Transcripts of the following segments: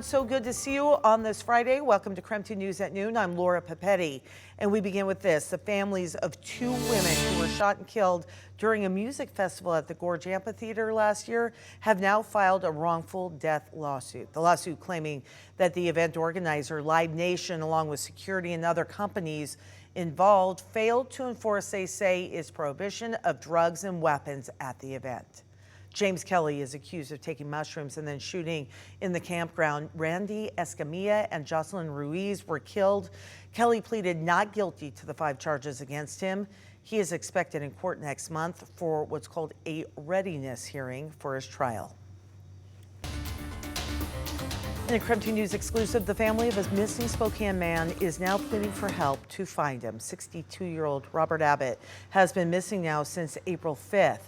So good to see you on this Friday. Welcome to KREM 2 News at Noon. I'm Laura Papetti, and we begin with this. The families of two women who were shot and killed during a music festival at the Gorge Amphitheater last year have now filed a wrongful death lawsuit. The lawsuit claiming that the event organizer, Live Nation, along with security and other companies involved, failed to enforce, they say, its prohibition of drugs and weapons at the event. James Kelly is accused of taking mushrooms and then shooting in the campground. Randy Escamilla and Jocelyn Ruiz were killed. Kelly pleaded not guilty to the 5 charges against him. He is expected in court next month for what's called a readiness hearing for his trial. In a KREM 2 News exclusive, the family of a missing Spokane man is now pleading for help to find him. 62-year-old Robert Abbott has been missing now since April 5th.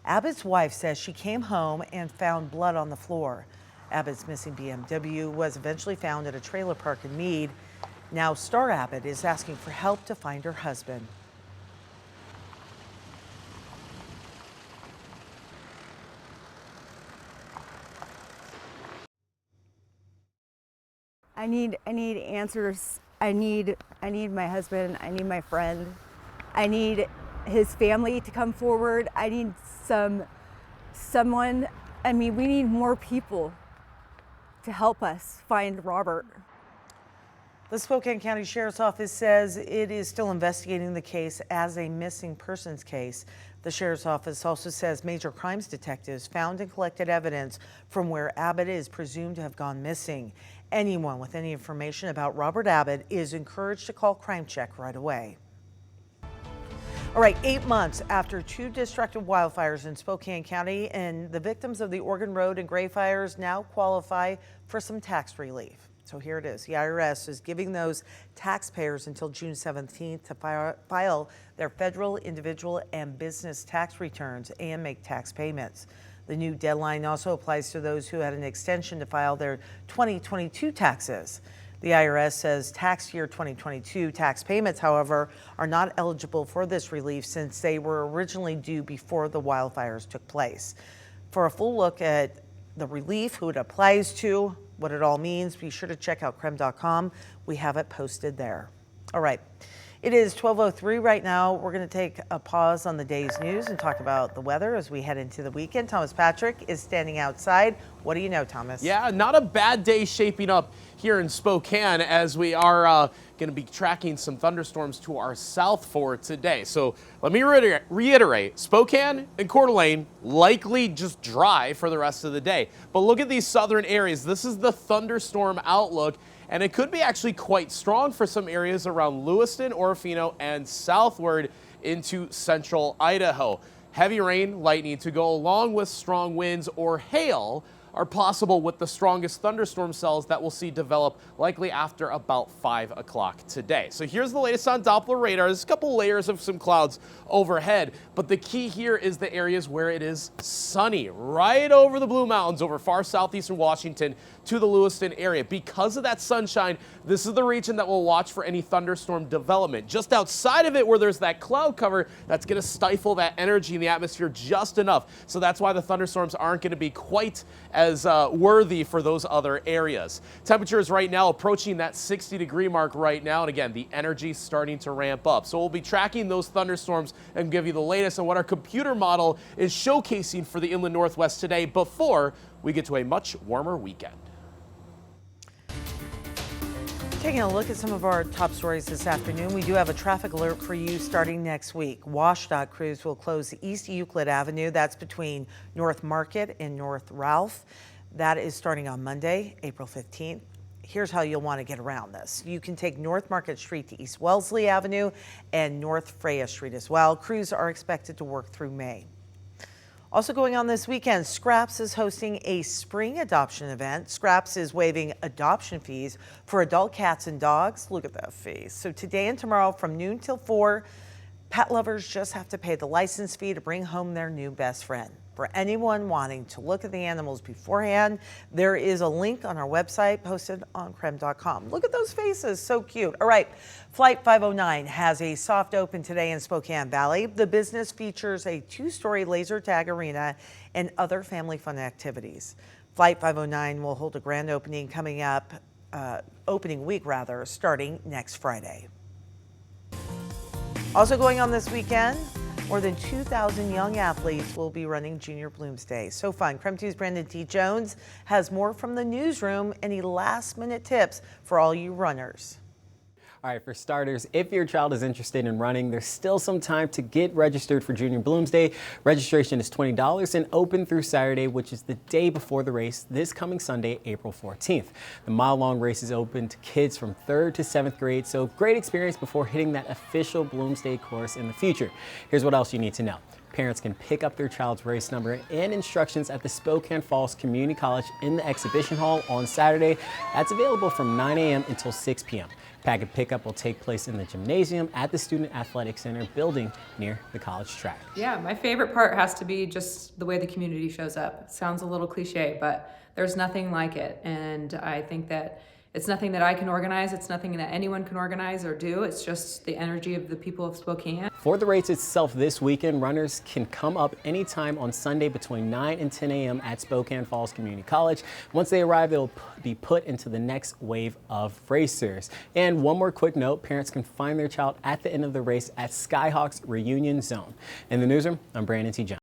Abbott's wife says she came home and found blood on the floor. Abbott's missing BMW was eventually found at a trailer park in Meade. Now Star Abbott is asking for help to find her husband. I need answers. I need my husband. I need my friend. I need his family to come forward. I need someone. I mean, we need more people to help us find Robert. The Spokane County Sheriff's Office says it is still investigating the case as a missing persons case. The Sheriff's Office also says major crimes detectives found and collected evidence from where Abbott is presumed to have gone missing. Anyone with any information about Robert Abbott is encouraged to call Crime Check right away. All right, 8 months after 2 destructive wildfires in Spokane County, and the victims of the Oregon Road and Gray fires now qualify for some tax relief. So here it is. The IRS is giving those taxpayers until June 17th to file their federal, individual, and business tax returns and make tax payments. The new deadline also applies to those who had an extension to file their 2022 taxes. The IRS says tax year 2022 tax payments, however, are not eligible for this relief since they were originally due before the wildfires took place. For a full look at the relief, who it applies to, what it all means, be sure to check out KREM.com. We have it posted there. All right. It is 12:03 right now. We're going to take a pause on the day's news and talk about the weather as we head into the weekend. Thomas Patrick is standing outside. What do you know, Thomas? Yeah, not a bad day shaping up here in Spokane as we are going to be tracking some thunderstorms to our south for today. So let me reiterate, Spokane and Coeur d'Alene likely just dry for the rest of the day. But look at these southern areas. This is the thunderstorm outlook. And it could be actually quite strong for some areas around Lewiston, Orofino, and southward into central Idaho. Heavy rain, lightning to go along with strong winds or hail are possible with the strongest thunderstorm cells that we'll see develop likely after about 5 o'clock today. So here's the latest on Doppler radar. There's a couple layers of some clouds overhead, but the key here is the areas where it is sunny, right over the Blue Mountains, over far southeastern Washington to the Lewiston area. Because of that sunshine, this is the region that will watch for any thunderstorm development. Just outside of it, where there's that cloud cover, that's going to stifle that energy in the atmosphere just enough. So that's why the thunderstorms aren't going to be quite as worthy for those other areas. Temperatures right now approaching that 60-degree mark right now, and again, the energy starting to ramp up. So we'll be tracking those thunderstorms and give you the latest on what our computer model is showcasing for the inland Northwest today before we get to a much warmer weekend. Taking a look at some of our top stories this afternoon, we do have a traffic alert for you starting next week. WashDOT crews will close East Euclid Avenue. That's between North Market and North Ralph. That is starting on Monday, April 15th. Here's how you'll want to get around this. You can take North Market Street to East Wellesley Avenue and North Freya Street as well. Crews are expected to work through May. Also going on this weekend, Scraps is hosting a spring adoption event. Scraps is waiving adoption fees for adult cats and dogs. Look at that face. So today and tomorrow from noon till 4, pet lovers just have to pay the license fee to bring home their new best friend. For anyone wanting to look at the animals beforehand, there is a link on our website posted on KREM.com. Look at those faces, so cute. All right, Flight 509 has a soft open today in Spokane Valley. The business features a 2-story laser tag arena and other family fun activities. Flight 509 will hold a grand opening coming up, opening week rather, starting next Friday. Also going on this weekend, more than 2,000 young athletes will be running Junior Bloomsday. So fun. KREM 2's Brandon T. Jones has more from the newsroom. Any last-minute tips for all you runners? All right, for starters, if your child is interested in running, there's still some time to get registered for Junior Bloomsday. Registration is $20 and open through Saturday, which is the day before the race, this coming Sunday, April 14th. The mile-long race is open to kids from 3rd to 7th grade, so great experience before hitting that official Bloomsday course in the future. Here's what else you need to know. Parents can pick up their child's race number and instructions at the Spokane Falls Community College in the exhibition hall on Saturday. That's available from 9 a.m. until 6 p.m. Packet pickup will take place in the gymnasium at the Student Athletic Center building near the college track. Yeah, my favorite part has to be just the way the community shows up. It sounds a little cliche, but there's nothing like it. And I think that it's nothing that I can organize. It's nothing that anyone can organize or do. It's just the energy of the people of Spokane. For the race itself this weekend, runners can come up anytime on Sunday between 9 and 10 a.m. at Spokane Falls Community College. Once they arrive, they'll be put into the next wave of racers. And one more quick note, parents can find their child at the end of the race at Skyhawks Reunion Zone. In the newsroom, I'm Brandon T. Jones.